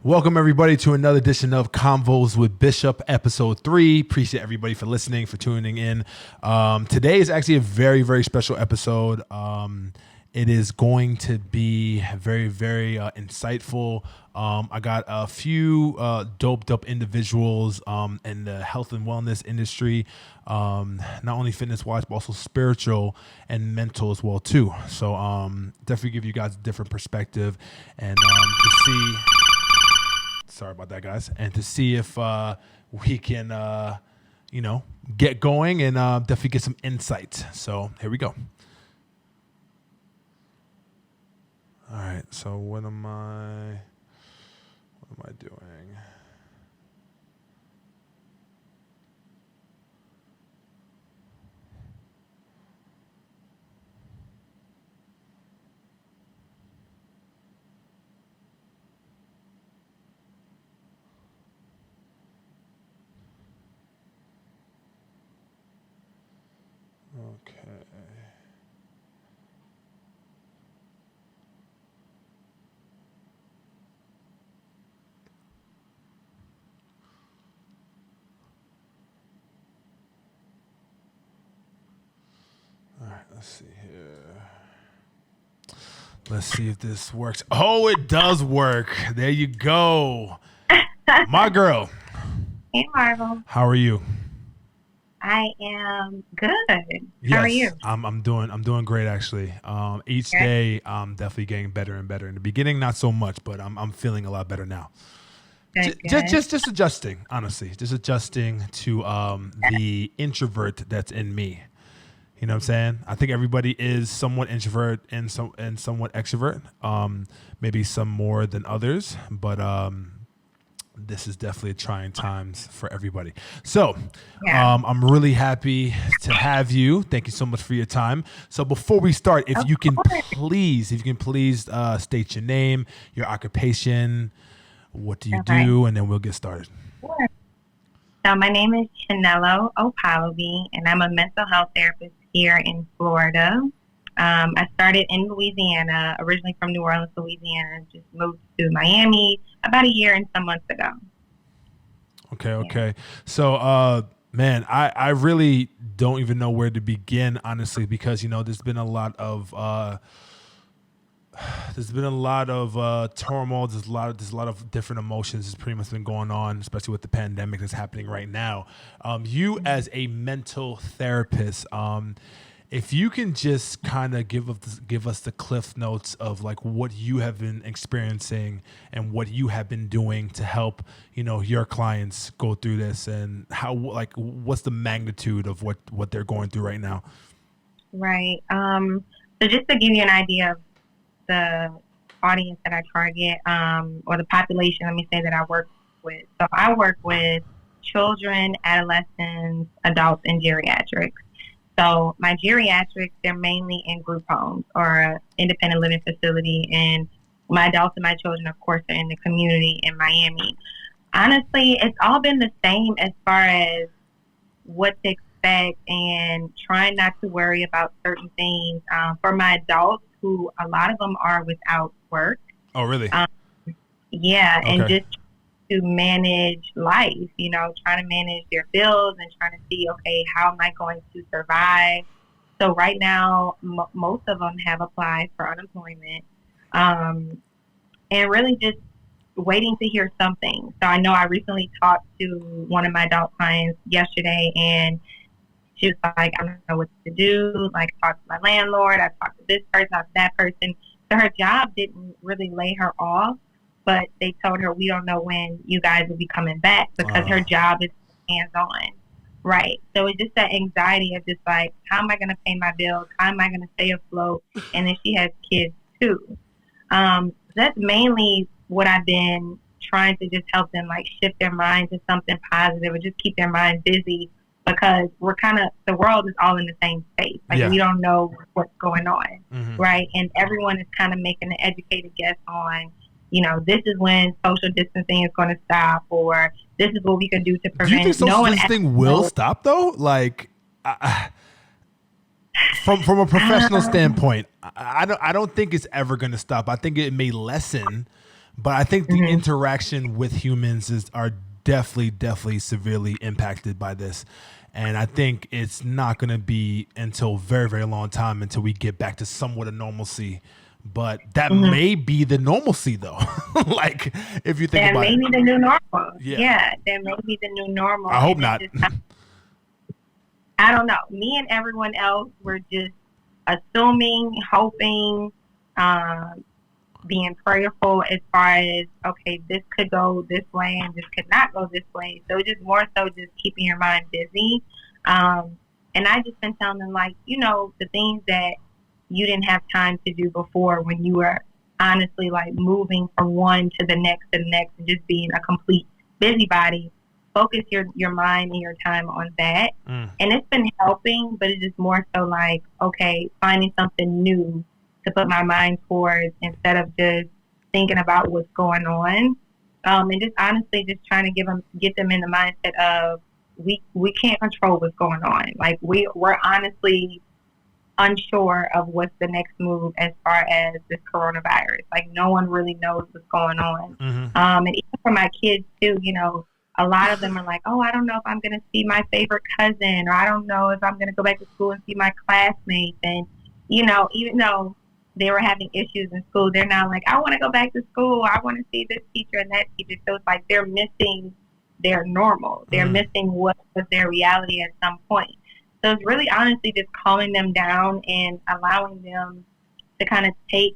Welcome everybody to another edition of Convos with Bishop, episode 3. Appreciate everybody for listening, for tuning in. Today is actually a very, very special episode. It is going to be very, very insightful. I got a few dope individuals in the health and wellness industry, not only fitness-wise, but also spiritual and mental as well, too. So definitely give you guys a different perspective and to see... Sorry about that, guys. And to see if we can, get going and definitely get some insight. So here we go. All right. So what am I doing? Okay. All right, let's see here. Let's see if this works. Oh, it does work. There you go. My girl. Hey, Marvel. How are you? I am good. Yes, How are you? I'm doing great actually. Each day I'm definitely getting better and better. In the beginning, not so much, but I'm feeling a lot better now. Good. Just adjusting, honestly, just adjusting to the introvert that's in me. You know what I'm saying? I think everybody is somewhat introvert and somewhat extrovert. Maybe some more than others, but this is definitely trying times for everybody. So I'm really happy to have you. Thank you so much for your time. So before we start, if you can please state your name, your occupation, what do you do, and then we'll get started. Sure. So my name is Chinello Okpalobi, and I'm a mental health therapist here in Florida. I started in Louisiana, originally from New Orleans, Louisiana, just moved to Miami about a year and some months ago. Okay. So, man, I really don't even know where to begin, honestly, because, there's been a lot of turmoil. There's a lot of different emotions that's pretty much been going on, especially with the pandemic that's happening right now. You as a mental therapist, if you can just kind of give us the cliff notes of like what you have been experiencing and what you have been doing to help, your clients go through this, and how, like, what's the magnitude of what they're going through right now? Right. So just to give you an idea of the audience that I target, or the population, let me say that I work with. So I work with children, adolescents, adults, and geriatrics. So my geriatrics, they're mainly in group homes or independent living facility, and my adults and my children, of course, are in the community in Miami. Honestly, it's all been the same as far as what to expect and trying not to worry about certain things. For my adults, who a lot of them are without work. Oh, really? Yeah, okay. And just to manage life, trying to manage their bills and trying to see, okay, how am I going to survive? So right now, most of them have applied for unemployment, and really just waiting to hear something. So I know I recently talked to one of my adult clients yesterday, and she was like, I don't know what to do. Like, I talked to my landlord, I talked to this person, I talked to that person. So her job didn't really lay her off, but they told her, we don't know when you guys will be coming back, because her job is hands-on. Right. So it's just that anxiety of just like, how am I going to pay my bills? How am I going to stay afloat? And then she has kids too. That's mainly what I've been trying to just help them, like, shift their mind to something positive or just keep their mind busy, because we're the world is all in the same space. Like, we don't know what's going on. Mm-hmm. Right. And everyone is kind of making an educated guess on, this is when social distancing is going to stop, or this is what we can do to prevent. Do you think social distancing will stop though? Like, from a professional standpoint, I don't think it's ever going to stop. I think it may lessen, But I think the interaction with humans are definitely severely impacted by this. And I think it's not going to be until very, very long time until we get back to somewhat of normalcy. But that may be the normalcy, though. Like, if you think that about may it. be the new normal. Yeah. That may be the new normal. I hope not. I don't know. Me and everyone else were just assuming, hoping, being prayerful as far as, okay, this could go this way and this could not go this way. So just more so just keeping your mind busy. And I just been telling them, like, the things that you didn't have time to do before when you were honestly like moving from one to the next and just being a complete busybody. Focus your mind and your time on that. And it's been helping, but it's just more so like, okay, finding something new to put my mind towards instead of just thinking about what's going on. And just honestly just trying to get them in the mindset of we can't control what's going on. Like we're honestly unsure of what's the next move as far as this coronavirus. Like no one really knows what's going on. And even for my kids too, a lot of them are like, oh, I don't know if I'm going to see my favorite cousin, or I don't know if I'm going to go back to school and see my classmates. And, even though they were having issues in school, they're now like, I want to go back to school. I want to see this teacher and that teacher. So it's like they're missing their normal. They're missing what was their reality at some point. So it's really honestly just calming them down and allowing them to kind of take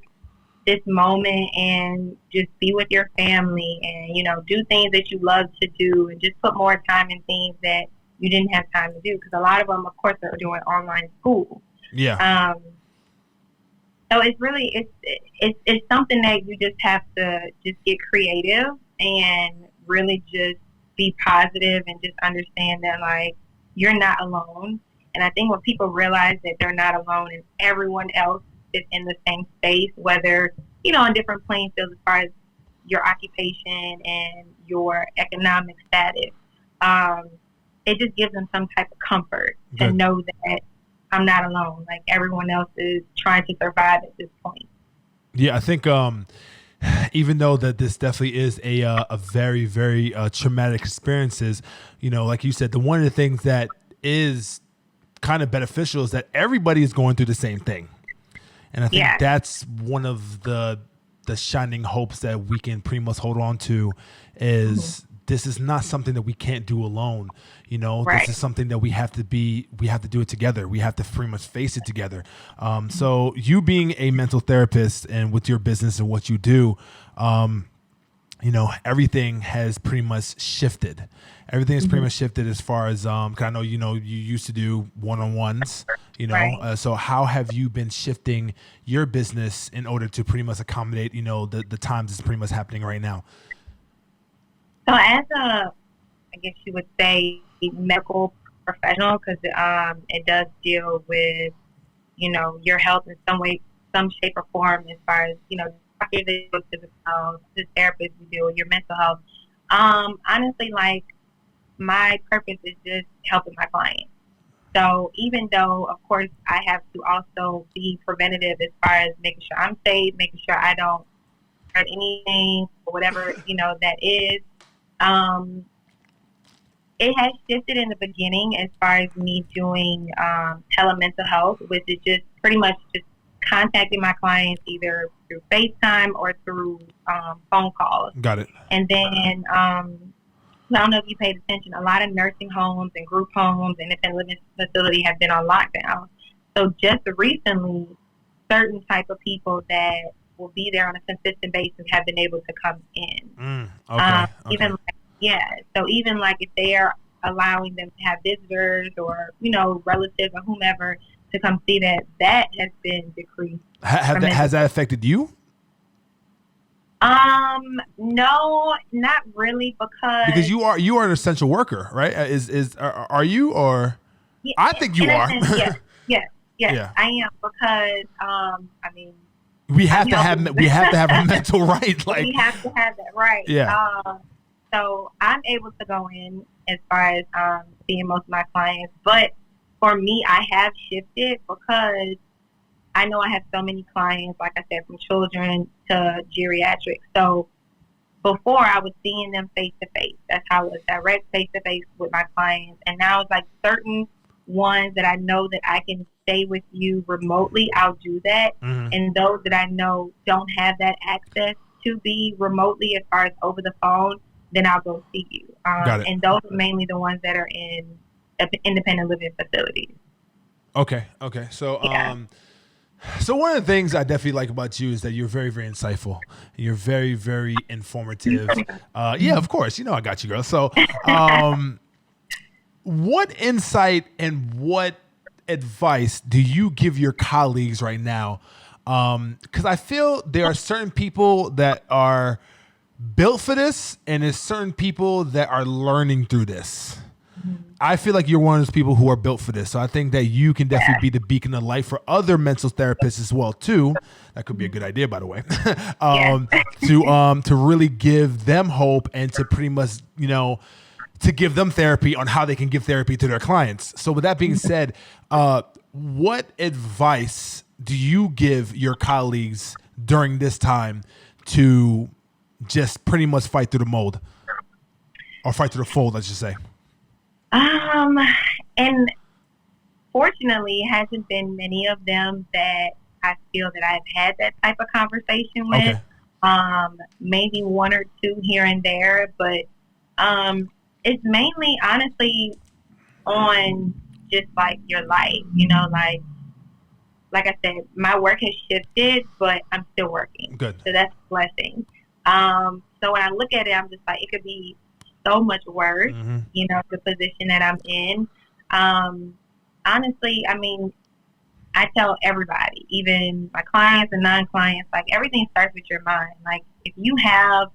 this moment and just be with your family and, do things that you love to do and just put more time in things that you didn't have time to do. Because a lot of them, of course, are doing online school. Yeah. So it's really, it's something that you just have to just get creative and really just be positive and just understand that, like, you're not alone. And I think when people realize that they're not alone and everyone else is in the same space, whether, on different playing fields as far as your occupation and your economic status, it just gives them some type of comfort to know that I'm not alone. Like everyone else is trying to survive at this point. Yeah, I think even though that this definitely is a very, very traumatic experiences, like you said, one of the things that is kind of beneficial is that everybody is going through the same thing. And I think that's one of the shining hopes that we can pretty much hold on to is this is not something that we can't do alone. This is something that we have to do it together. We have to pretty much face it together. So you being a mental therapist and with your business and what you do, everything has pretty much shifted. Everything is pretty much shifted as far as, 'cause I know, you used to do one-on-ones, so how have you been shifting your business in order to pretty much accommodate, the times that's pretty much happening right now? So as I guess you would say, medical professional, because it does deal with, your health in some way, some shape or form as far as, doctors, they deal with physical health, the therapists, we deal with your mental health. Honestly, like, my purpose is just helping my clients. So even though, of course, I have to also be preventative as far as making sure I'm safe, making sure I don't hurt anything or whatever, that is, it has shifted in the beginning as far as me doing telemental health, which is just pretty much just contacting my clients either through FaceTime or through phone calls. Got it. And then I don't know if you paid attention, a lot of nursing homes and group homes and independent living facilities have been on lockdown. So just recently, certain type of people that will be there on a consistent basis have been able to come in. Okay. So even like if they are allowing them to have visitors or, relatives or whomever to come see that has been decreased. Has that affected you? No, not really, because you are an essential worker, right? Are you, or yeah, I think you are. Yes, Yeah. I am, because we have to have a mental right. Like we have to have that right. Yeah. So I'm able to go in as far as seeing most of my clients, but for me, I have shifted because I know I have so many clients, like I said, from children to geriatrics. So before I was seeing them face to face. That's how it was, direct face to face with my clients. And now it's like certain ones that I know that I can stay with you remotely, I'll do that. Mm-hmm. And those that I know don't have that access to be remotely as far as over the phone, then I'll go see you. Got it. And those are mainly the ones that are in independent living facilities. Okay. So, Yeah. So one of the things I definitely like about you is that you're very, very insightful. You're very, very informative. Yeah, of course. You know I got you, girl. So what insight and what advice do you give your colleagues right now? Because I feel there are certain people that are built for this and there's certain people that are learning through this. I feel like you're one of those people who are built for this. So I think that you can definitely be the beacon of light for other mental therapists as well too. That could be a good idea, by the way. To really give them hope and to pretty much, to give them therapy on how they can give therapy to their clients. So with that being said, what advice do you give your colleagues during this time to just pretty much fight through the mold or fight through the fold, let's just say? And fortunately, it hasn't been many of them that I feel that I've had that type of conversation with. Okay. Maybe one or two here and there, but it's mainly, honestly, on just like your life, like I said, my work has shifted, but I'm still working. Good. So that's a blessing. So when I look at it, I'm just like, it could be so much worse, the position that I'm in. Honestly, I mean, I tell everybody, even my clients and non-clients, like everything starts with your mind. Like if you have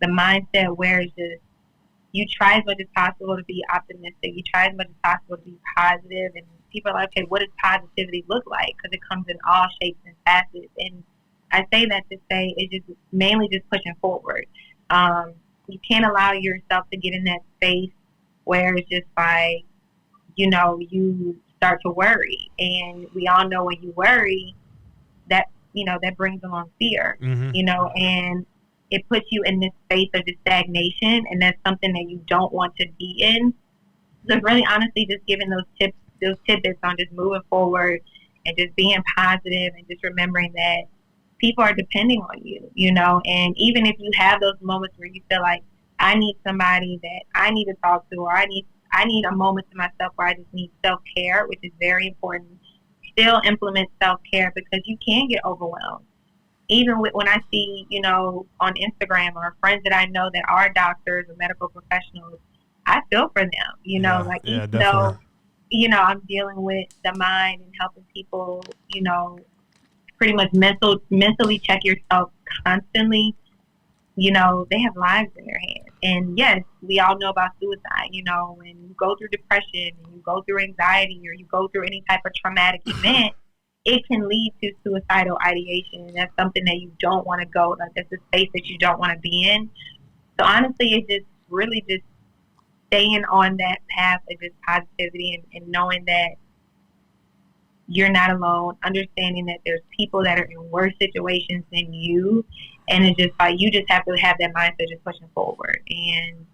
the mindset where it's just, you try as much as possible to be optimistic, you try as much as possible to be positive, and people are like, okay, what does positivity look like? Because it comes in all shapes and facets. And I say that to say it's just mainly just pushing forward. You can't allow yourself to get in that space where it's just like, you start to worry. And we all know when you worry, that, that brings along fear, and it puts you in this space of just stagnation. And that's something that you don't want to be in. So really, honestly, just giving those tidbits on just moving forward and just being positive and just remembering that people are depending on you, and even if you have those moments where you feel like I need somebody that I need to talk to, or I need a moment to myself where I just need self-care, which is very important, still implement self-care because you can get overwhelmed. Even when I see, on Instagram or friends that I know that are doctors or medical professionals, I feel for them, even though, I'm dealing with the mind and helping people, pretty much mentally check yourself constantly. They have lives in their hands. And yes, we all know about suicide. When you go through depression and you go through anxiety or you go through any type of traumatic event, it can lead to suicidal ideation. And that's something that you don't want to go. Like that's a space that you don't want to be in. So honestly, it's just really just staying on that path of just positivity and knowing that you're not alone, understanding that there's people that are in worse situations than you, and it's just like you just have to have that mindset just pushing forward. And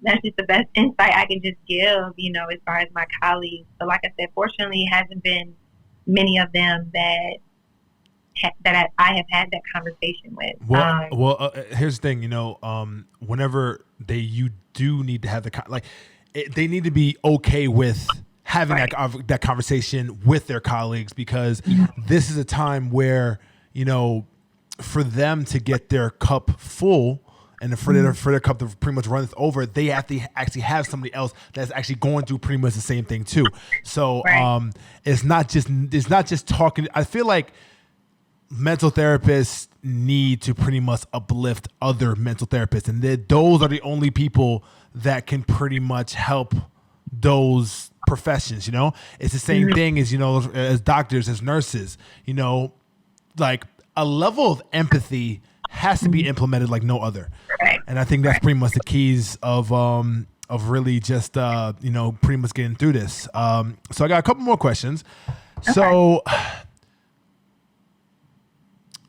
that's just the best insight I can just give, as far as my colleagues. So like I said, fortunately, it hasn't been many of them that I have had that conversation with. Here's the thing, whenever you do need to have they need to be okay with having that conversation with their colleagues, because this is a time where, for them to get their cup full and for their cup to pretty much run over, they have to actually have somebody else that's actually going through pretty much the same thing too. So it's not just talking. I feel like mental therapists need to pretty much uplift other mental therapists, and those are the only people that can pretty much help those professions. It's the same thing as as doctors, as nurses. Like a level of empathy has to be implemented like no other, and I think that's pretty much the keys of really just pretty much getting through this. So I got a couple more questions. Okay. So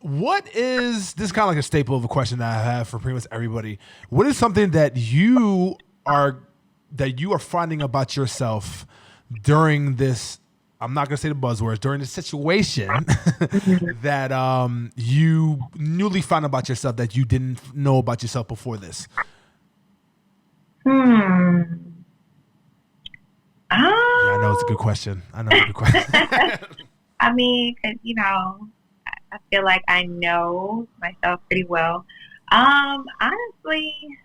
What is this is kind of like a staple of a question that I have for pretty much everybody? What is something that you are finding about yourself during this? I'm not gonna say the buzzwords during this situation that you newly found about yourself that you didn't know about yourself before this. Hmm. Yeah, I know it's a good question. I mean, 'cause, I feel like I know myself pretty well. Honestly,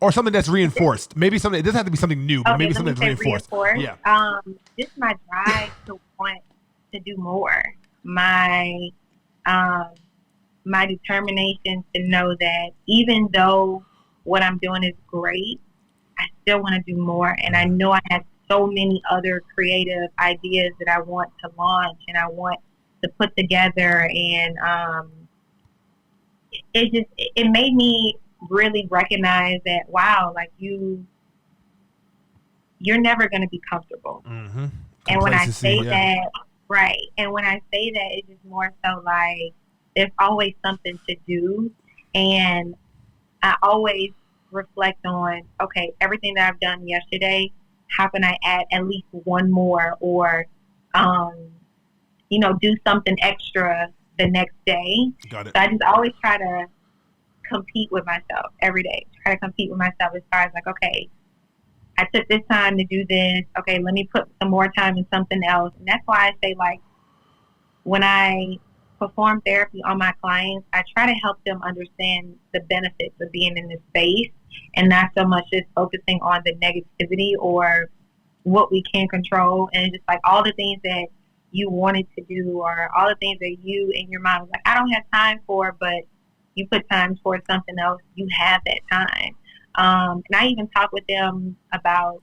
Or something that's reinforced. Maybe something. It doesn't have to be something new, but okay, maybe let me something say that's reinforced. reinforce. Yeah. Just my drive to want to do more. My my determination to know that even though what I'm doing is great, I still want to do more. And I know I have so many other creative ideas that I want to launch and I want to put together. And it made me really recognize that, wow, like you're never going to be comfortable. Mm-hmm. And when I say that, right. And when I say that, it's just more so like there's always something to do. And I always reflect on, okay, everything that I've done yesterday, how can I add at least one more or, do something extra the next day. Got it. So I just always try to compete with myself every day. Try to compete with myself as far as like, okay, I took this time to do this. Okay, let me put some more time in something else. And that's why I say, like, when I perform therapy on my clients, I try to help them understand the benefits of being in this space and not so much just focusing on the negativity or what we can control. And just like all the things that you wanted to do or all the things that you in your mind was like, I don't have time for, but you put time towards something else, you have that time. And I even talk with them about,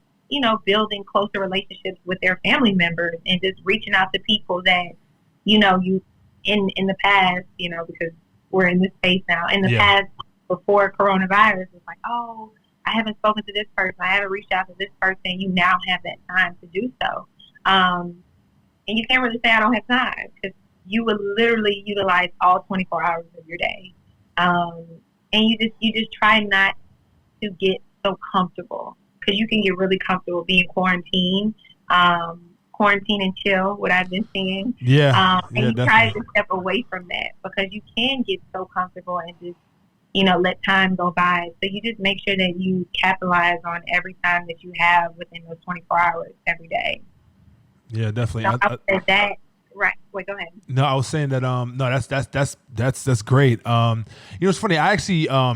building closer relationships with their family members and just reaching out to people that, you in the past, because we're in this space now, in the past before coronavirus, it's like, oh, I haven't spoken to this person. I haven't reached out to this person. You now have that time to do so. And you can't really say I don't have time because you would literally utilize all 24 hours of your day. And you just try not to get so comfortable because you can get really comfortable being quarantined. Quarantine and chill, what I've been seeing. And you definitely try to step away from that because you can get so comfortable and just, let time go by. So you just make sure that you capitalize on every time that you have within those 24 hours every day. Yeah, definitely. So I said that. Right. Wait, go ahead. No, I was saying that. No, that's great. It's funny. I actually, I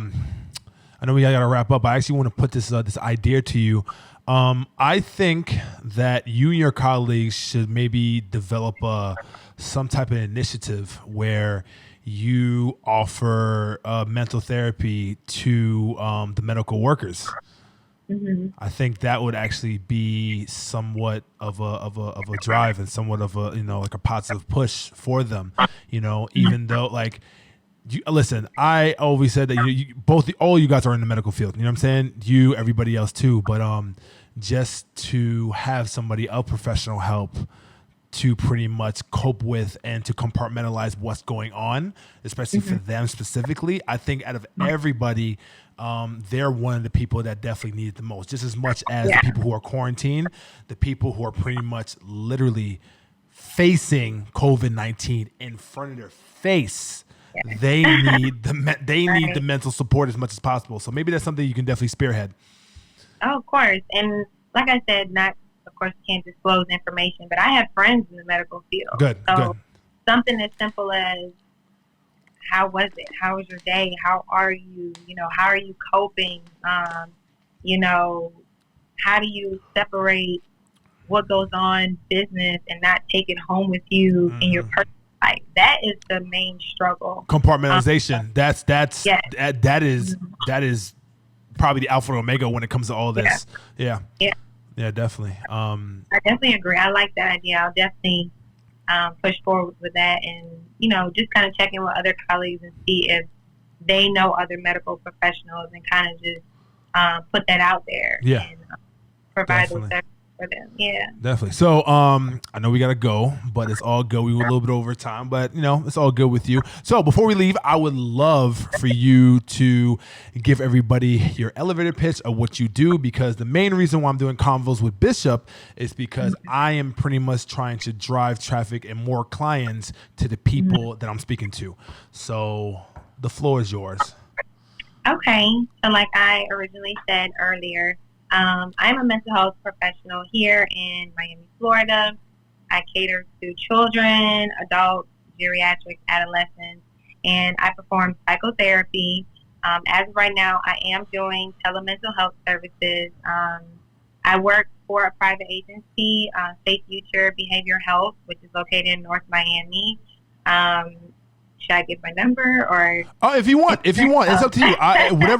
know we got to wrap up. I actually want to put this idea to you. I think that you and your colleagues should maybe develop some type of initiative where you offer mental therapy to the medical workers. Mm-hmm. I think that would actually be somewhat of a drive and somewhat of a like a positive push for them. Even though like. Listen, I always said that all you guys are in the medical field. You know what I'm saying? You, everybody else too. But just to have somebody of professional help to pretty much cope with and to compartmentalize what's going on, especially for them specifically, I think out of everybody, they're one of the people that definitely need it the most. Just as much as the people who are quarantined, the people who are pretty much literally facing COVID-19 in front of their face. They need the mental support as much as possible. So maybe that's something you can definitely spearhead. Oh, of course. And like I said, of course, can't disclose information, but I have friends in the medical field. Good. Something as simple as, how was it? How was your day? How are you? How are you coping? How do you separate what goes on business and not take it home with you in your personal life? That is the main struggle. Compartmentalization. That is probably the alpha and omega when it comes to all this. Yeah, definitely. I definitely agree. I like that idea. I'll definitely push forward with that, and just kind of check in with other colleagues and see if they know other medical professionals, and kind of just put that out there and provide those services for them. Yeah. Definitely. So, I know we gotta go, but it's all good. We were a little bit over time, but it's all good with you. So, before we leave, I would love for you to give everybody your elevator pitch of what you do, because the main reason why I'm doing Convos with Bishop is because I am pretty much trying to drive traffic and more clients to the people that I'm speaking to. So, the floor is yours. Okay. So like I originally said earlier, I'm a mental health professional here in Miami, Florida. I cater to children, adults, geriatric, adolescents, and I perform psychotherapy. As of right now, I am doing telemental health services. I work for a private agency, Safe Future Behavior Health, which is located in North Miami. Should I give my number or? Oh, if you want, it's up to you.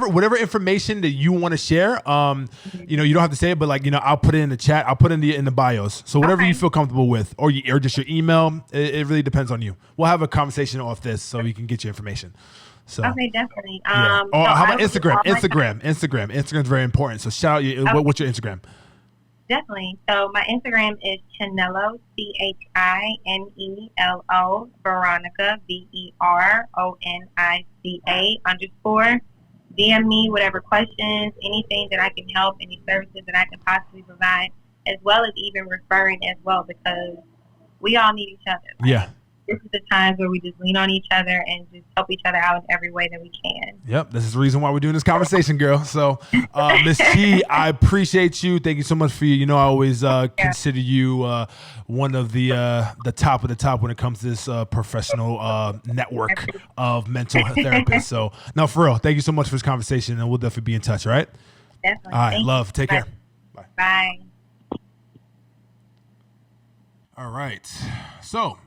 Whatever information that you want to share. You don't have to say it, but I'll put it in the chat. I'll put it in the bios. So whatever you feel comfortable with, or just your email. It really depends on you. We'll have a conversation off this so we can get your information. So okay, definitely. Yeah. So how about Instagram? Instagram is very important. So shout out what's your Instagram? Definitely. So my Instagram is Chinelo, CHINELO, Veronica, VERONICA_. DM me whatever questions, anything that I can help, any services that I can possibly provide, as well as even referring as well, because we all need each other. Yeah. This is the times where we just lean on each other and just help each other out in every way that we can. Yep, this is the reason why we're doing this conversation, girl. So, Miss G, I appreciate you. Thank you so much for you. I always consider you one of the top of the top when it comes to this professional network of mental health therapists. So, no, for real, thank you so much for this conversation, and we'll definitely be in touch, all right? Definitely. All right, love. Take care. Bye. Bye. All right. So,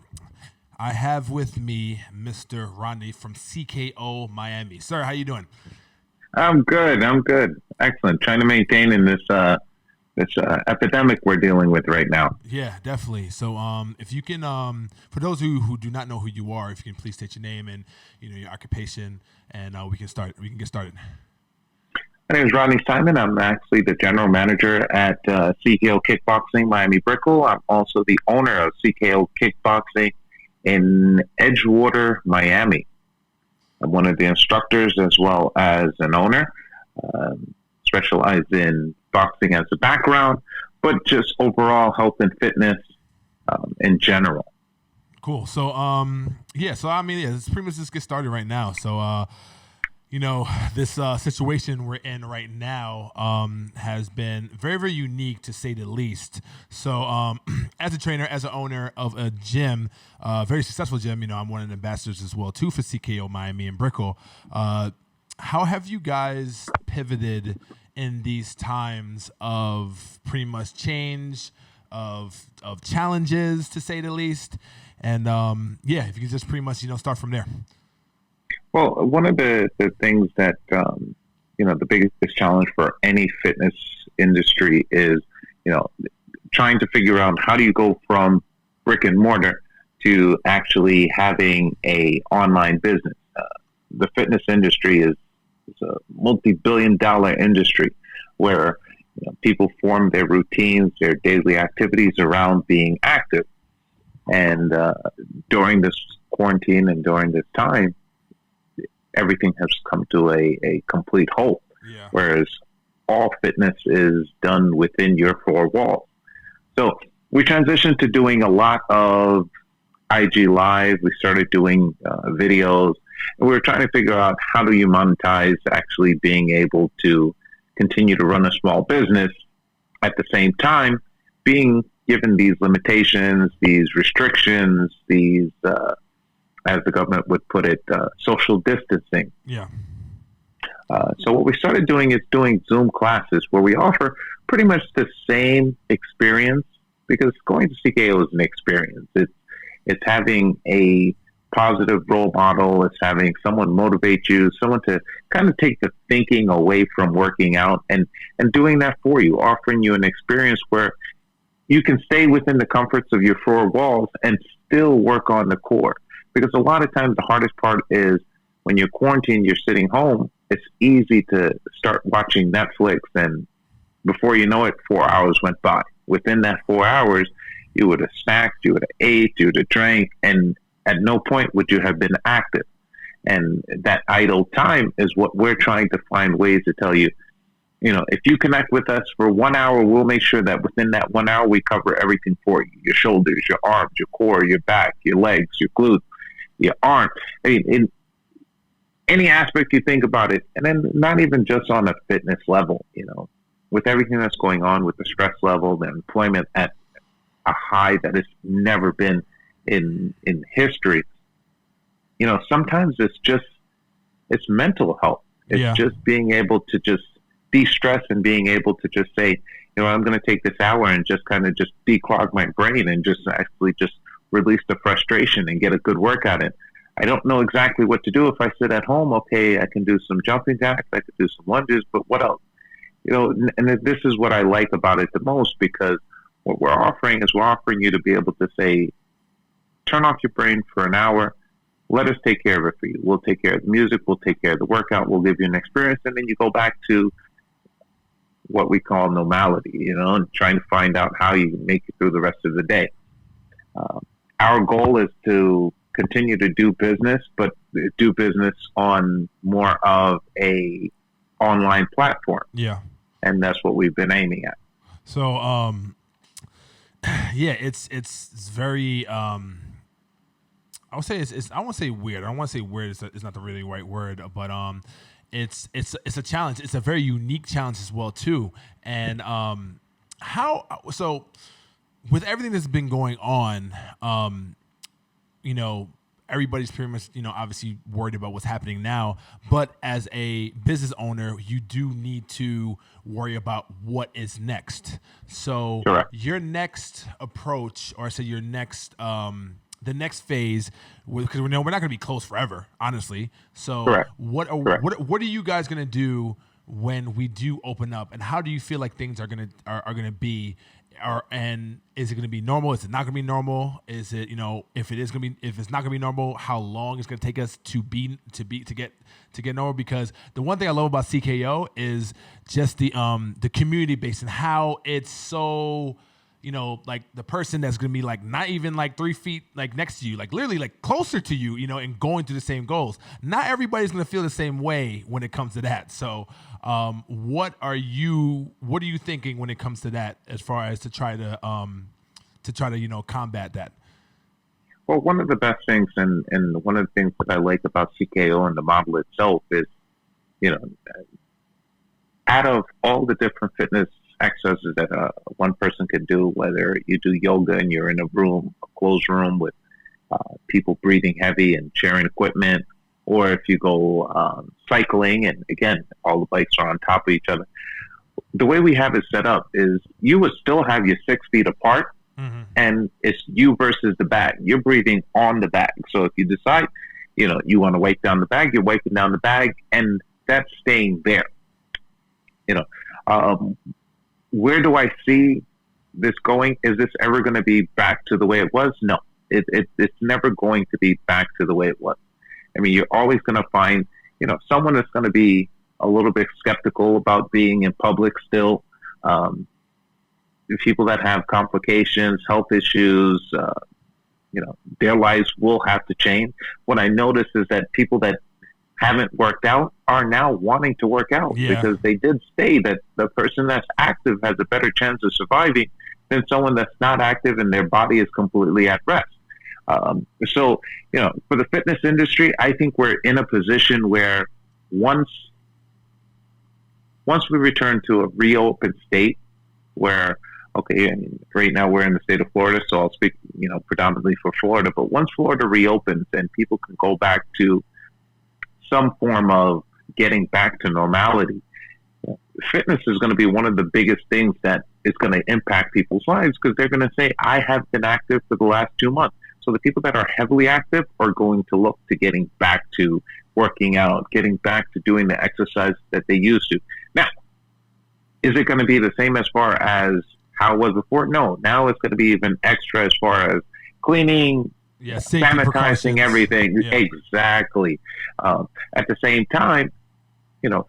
I have with me Mr. Rodney from CKO Miami. Sir, how you doing? I'm good. Excellent. Trying to maintain in this epidemic we're dealing with right now. Yeah, definitely. So, if you can, for those who do not know who you are, if you can please state your name and your occupation, and we can get started. My name is Rodney Simon. I'm actually the general manager at CKO Kickboxing Miami Brickell. I'm also the owner of CKO Kickboxing in Edgewater, Miami. I'm one of the instructors as well as an owner. Specialize in boxing as a background, but just overall health and fitness in general. Cool. So, let's pretty much just get started right now. So, this situation we're in right now has been very, very unique to say the least. So as a trainer, as an owner of a gym, very successful gym, I'm one of the ambassadors as well, too, for CKO Miami and Brickell. How have you guys pivoted in these times of pretty much change, of challenges, to say the least? And, if you can just pretty much, start from there. Well, one of the things that, the biggest challenge for any fitness industry is, trying to figure out how do you go from brick and mortar to actually having a online business. The fitness industry is a multi-billion-dollar industry where people form their routines, their daily activities around being active. And during this quarantine and during this time, everything has come to a complete halt. Yeah. Whereas all fitness is done within your four walls. So we transitioned to doing a lot of IG Live. We started doing videos, and we were trying to figure out how do you monetize actually being able to continue to run a small business at the same time being given these limitations, these restrictions, these as the government would put it, social distancing. Yeah. So what we started doing is doing Zoom classes where we offer pretty much the same experience, because going to CKO is an experience. It's having a positive role model. It's having someone motivate you, someone to kind of take the thinking away from working out and doing that for you, offering you an experience where you can stay within the comforts of your four walls and still work on the core. Because a lot of times the hardest part is when you're quarantined, you're sitting home, it's easy to start watching Netflix, and before you know it, 4 hours went by. within that 4 hours, you would have snacked, you would have ate, you would have drank, and at no point would you have been active. And that idle time is what we're trying to find ways to tell you, if you connect with us for 1 hour, we'll make sure that within that 1 hour, we cover everything for you: your shoulders, your arms, your core, your back, your legs, your glutes, your arm. I mean, in any aspect you think about it, and then not even just on a fitness level, with everything that's going on with the stress level, the employment at a high that has never been in history. Sometimes it's mental health. It's just being able to just de-stress and being able to just say, I'm going to take this hour and just kind of just declog my brain and just actually just release the frustration and get a good workout in. I don't know exactly what to do if I sit at home. Okay, I can do some jumping jacks, I could do some lunges, but what else? And this is what I like about it the most, because what we're offering you to be able to say, turn off your brain for an hour. Let us take care of it for you. We'll take care of the music. We'll take care of the workout. We'll give you an experience. And then you go back to what we call normality, and trying to find out how you make it through the rest of the day. Our goal is to continue to do business, but do business on more of a online platform. Yeah. And that's what we've been aiming at. So, it's very, I would say I won't say weird. I don't want to say weird. It's not the really right word, but it's a challenge. It's a very unique challenge as well too. And so with everything that's been going on, everybody's pretty much, obviously worried about what's happening now. But as a business owner, you do need to worry about what is next. So Correct. Your next approach, or I say your next, the next phase, because we're not going to be closed forever, honestly. So Correct. What are you guys going to do when we do open up, and how do you feel like things are going to be? And is it going to be normal? Is it not going to be normal? Is it, if it's not going to be normal, how long it's going to take us to get normal? Because the one thing I love about CKO is just the community base and how it's so, like the person that's going to be like not even like 3 feet like next to you, like literally like closer to you, and going through the same goals. Not everybody's going to feel the same way when it comes to that. So what are you thinking when it comes to that, as far as to try to combat that? Well, one of the best things and one of the things that I like about CKO and the model itself is, out of all the different fitness exercises that one person can do, whether you do yoga and you're in a closed room with people breathing heavy and sharing equipment, or if you go cycling, and again, all the bikes are on top of each other. The way we have it set up is you would still have your 6 feet apart, and it's you versus the bag. You're breathing on the bag. So if you decide, you want to wipe down the bag, you're wiping down the bag, and that's staying there. Where do I see this going? Is this ever going to be back to the way it was? No, it's never going to be back to the way it was. I mean, you're always going to find, someone that's going to be a little bit skeptical about being in public still. People that have complications, health issues, their lives will have to change. What I notice is that people that haven't worked out are now wanting to work out, because they did say that the person that's active has a better chance of surviving than someone that's not active and their body is completely at rest. So, for the fitness industry, I think we're in a position where once we return to a reopened state where, okay, I mean, right now we're in the state of Florida, so I'll speak, predominantly for Florida, but once Florida reopens and people can go back to some form of getting back to normality, fitness is going to be one of the biggest things that is going to impact people's lives, because they're going to say, I have been active for the last 2 months. So the people that are heavily active are going to look to getting back to working out, getting back to doing the exercise that they used to. Now, is it going to be the same as far as how it was before? No. Now it's going to be even extra as far as cleaning, sanitizing everything. Yeah. Exactly. At the same time,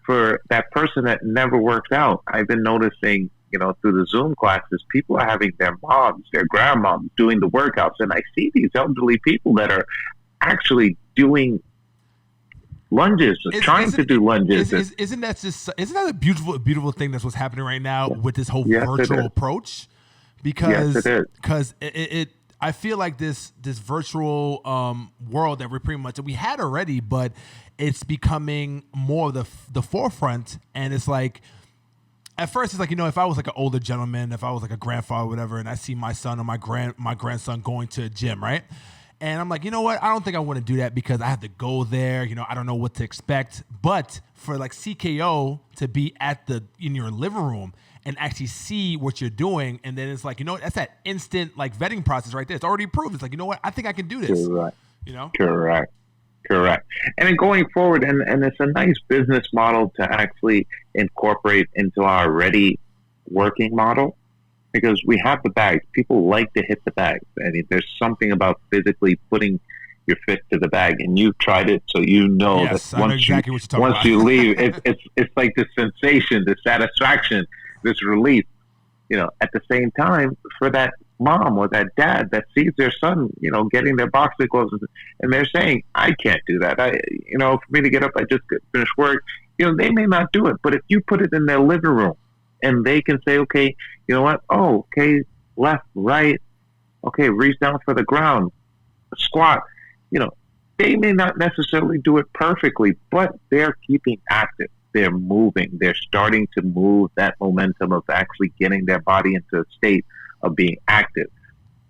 for that person that never works out, I've been noticing through the Zoom classes, people are having their moms, their grandmoms doing the workouts. And I see these elderly people that are actually doing lunges, trying to do lunges. Isn't that a beautiful thing that's what's happening right now with this whole Yes, virtual approach? Because Yes, it is. because I feel like this virtual world that we had already, but it's becoming more of the forefront. And it's like, at first it's like, if I was like an older gentleman, if I was like a grandfather or whatever, and I see my son or my grandson going to a gym, right? And I'm like, you know what? I don't think I want to do that because I have to go there. I don't know what to expect. But for like CKO to be in your living room and actually see what you're doing, and then it's like, that's that instant like vetting process right there. It's already approved. It's like, you know what? I think I can do this. Correct. And then going forward, and it's a nice business model to actually incorporate into our already working model. Because we have the bags. People like to hit the bags. I mean, there's something about physically putting your fit to the bag, and you've tried it, so yes, that once you leave, it's like the sensation, the satisfaction, this relief. At the same time, for that mom or that dad that sees their son, getting their boxing gloves, and they're saying, "I can't do that. For me to get up, I just finished work." They may not do it, but if you put it in their living room, and they can say, okay, you know what? Oh, okay, left, right. Okay, reach down for the ground, squat. They may not necessarily do it perfectly, but they're keeping active. They're moving. They're starting to move that momentum of actually getting their body into a state of being active.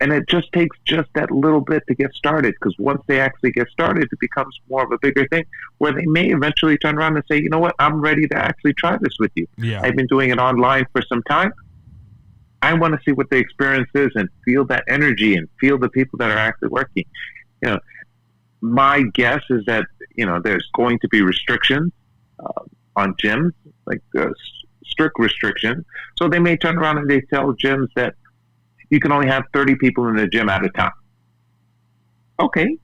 And it just takes just that little bit to get started, because once they actually get started, it becomes more of a bigger thing where they may eventually turn around and say, you know what, I'm ready to actually try this with you. Yeah. I've been doing it online for some time. I want to see what the experience is and feel that energy and feel the people that are actually working. My guess is that, there's going to be restrictions on gyms, like strict restrictions. So they may turn around and they tell gyms that you can only have 30 people in the gym at a time. Okay.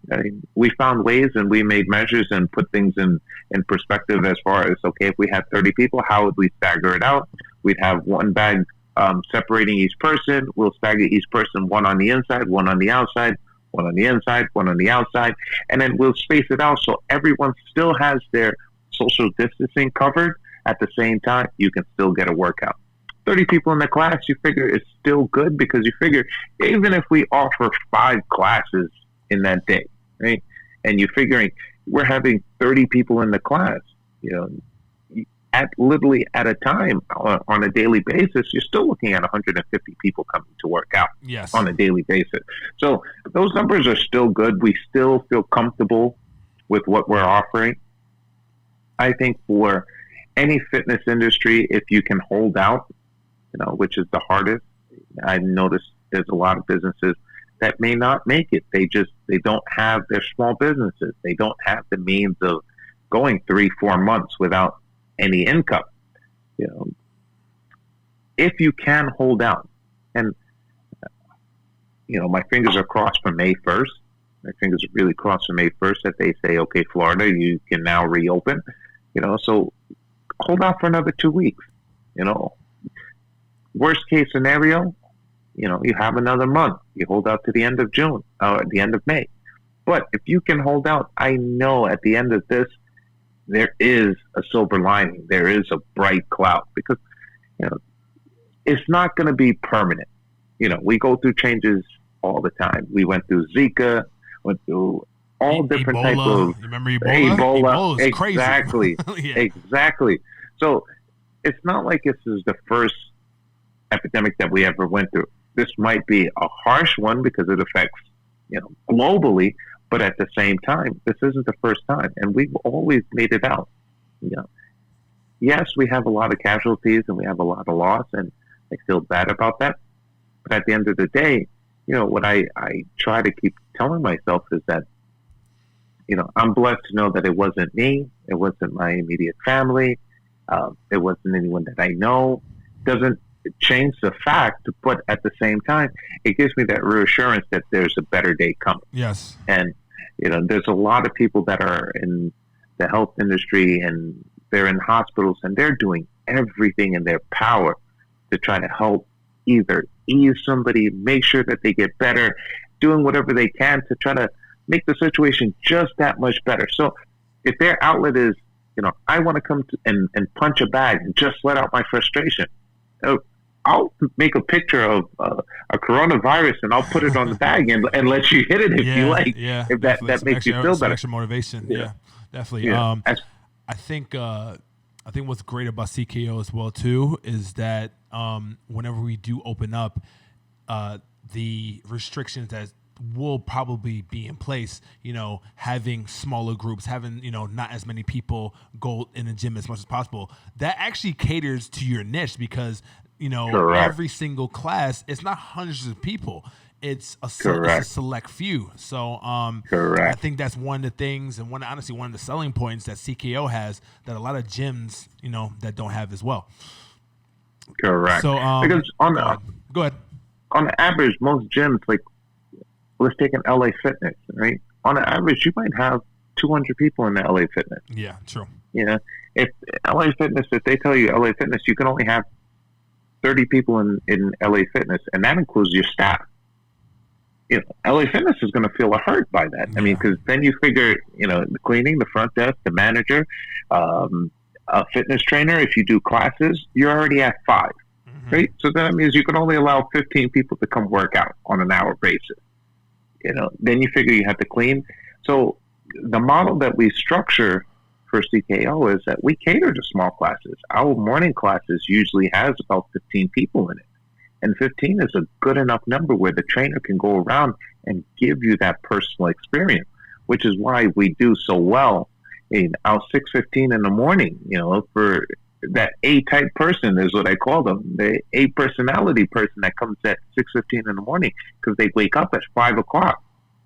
We found ways and we made measures and put things in perspective as far as, okay, if we had 30 people, how would we stagger it out? We'd have one bag separating each person. We'll stagger each person, one on the inside, one on the outside, one on the inside, one on the outside. And then we'll space it out so everyone still has their social distancing covered. At the same time, you can still get a workout. 30 people in the class, you figure it's still good, because you figure even if we offer 5 classes in that day, right? And you're figuring we're having 30 people in the class, at a time on a daily basis, you're still looking at 150 people coming to work out on a daily basis. So those numbers are still good. We still feel comfortable with what we're offering. I think for any fitness industry, if you can hold out, which is the hardest. I've noticed there's a lot of businesses that may not make it. They don't have their small businesses. They don't have the means of going 3-4 months without any income. If you can hold out, and my fingers are crossed for May 1st. My fingers are really crossed for May 1st that they say, okay, Florida, you can now reopen. So hold out for another 2 weeks. Worst case scenario, you have another month. You hold out to the end of June or the end of May. But if you can hold out, I know at the end of this, there is a silver lining. There is a bright cloud, because, it's not going to be permanent. We go through changes all the time. We went through Zika, went through all different types of... Remember Ebola? Ebola is exactly. Crazy. Yeah. Exactly. So it's not like this is the first epidemic that we ever went through. This might be a harsh one because it affects, globally, but at the same time, this isn't the first time, and we've always made it out. Yes, we have a lot of casualties and we have a lot of loss, and I feel bad about that. But at the end of the day, what I try to keep telling myself is that, I'm blessed to know that it wasn't me, it wasn't my immediate family, it wasn't anyone that I know. Doesn't change the fact, but at the same time, it gives me that reassurance that there's a better day coming. Yes. And, there's a lot of people that are in the health industry and they're in hospitals and they're doing everything in their power to try to help either ease somebody, make sure that they get better, doing whatever they can to try to make the situation just that much better. So if their outlet is, I want to come and punch a bag and just let out my frustration, I'll make a picture of a coronavirus and I'll put it on the bag and let you hit it if you like. Yeah, if that makes you feel better. Extra motivation. Yeah, definitely. Yeah. I think what's great about CKO as well too is that whenever we do open up, the restrictions that will probably be in place, having smaller groups, having, not as many people go in the gym as much as possible, that actually caters to your niche because, Correct. every single class, it's not hundreds of people. It's a select few. So I think that's one of the things and one of the selling points that CKO has that a lot of gyms, that don't have as well. Correct. So because go ahead. On average, most gyms, like let's take an LA Fitness, right? On average, you might have 200 people in the LA Fitness. Yeah, true. If LA Fitness, if they tell you LA Fitness, you can only have 30 people in LA Fitness, and that includes your staff. LA Fitness is going to feel hurt by that. I mean, because then you figure, the cleaning, the front desk, the manager, a fitness trainer. If you do classes, you're already at 5, right? So that means you can only allow 15 people to come work out on an hour basis. Then you figure you have to clean. So the model that we structure for CKO is that we cater to small classes. Our morning classes usually has about 15 people in it. And 15 is a good enough number where the trainer can go around and give you that personal experience, which is why we do so well in our 6:15 in the morning, for that A-type person is what I call them, the A personality person that comes at 6:15 in the morning because they wake up at 5 o'clock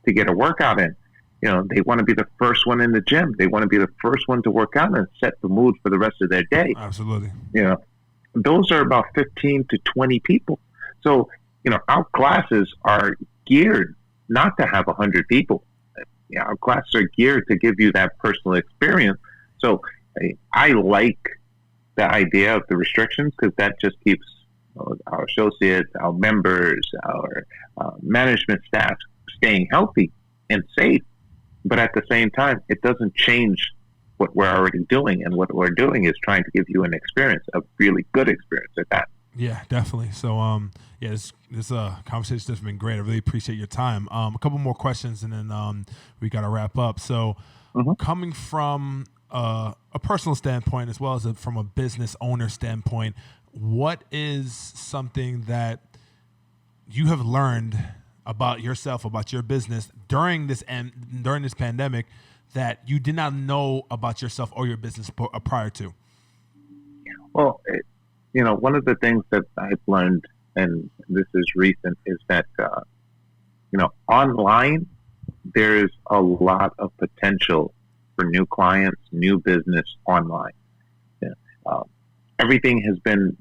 to get a workout in. They want to be the first one in the gym. They want to be the first one to work out and set the mood for the rest of their day. Absolutely. Those are about 15 to 20 people. So, our classes are geared not to have 100 people. Our classes are geared to give you that personal experience. So I like the idea of the restrictions because that just keeps our associates, our members, our management staff staying healthy and safe. But at the same time, it doesn't change what we're already doing. And what we're doing is trying to give you an experience, a really good experience at that. Yeah, definitely. So, this conversation has been great. I really appreciate your time. A couple more questions, and then we got to wrap up. So, coming from a personal standpoint as well as from a business owner standpoint, what is something that you have learned about yourself, about your business during this pandemic that you did not know about yourself or your business prior to? Well, one of the things that I've learned, and this is recent, is that, online, there is a lot of potential for new clients, new business online. Everything has been,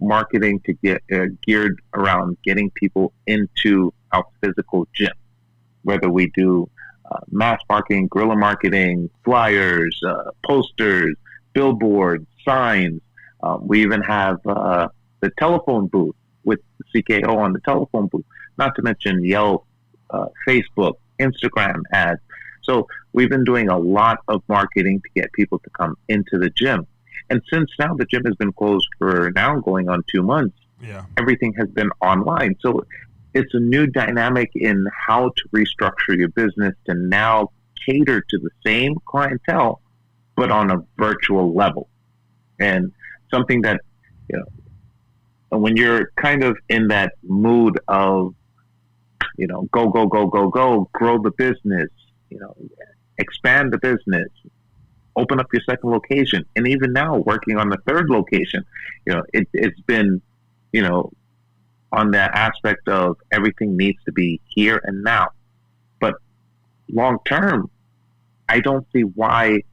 marketing to get geared around getting people into our physical gym, whether we do mass marketing, guerrilla marketing, flyers, posters, billboards, signs. We even have the telephone booth with CKO on the telephone booth, not to mention Yelp, Facebook, Instagram ads. So we've been doing a lot of marketing to get people to come into the gym. And since now the gym has been closed for now going on 2 months, everything has been online. So it's a new dynamic in how to restructure your business to now cater to the same clientele, but on a virtual level. And something that, when you're kind of in that mood of, go, grow the business, expand the business, open up your second location. And even now working on the third location, it's been, on that aspect of everything needs to be here and now. But long term, I don't see why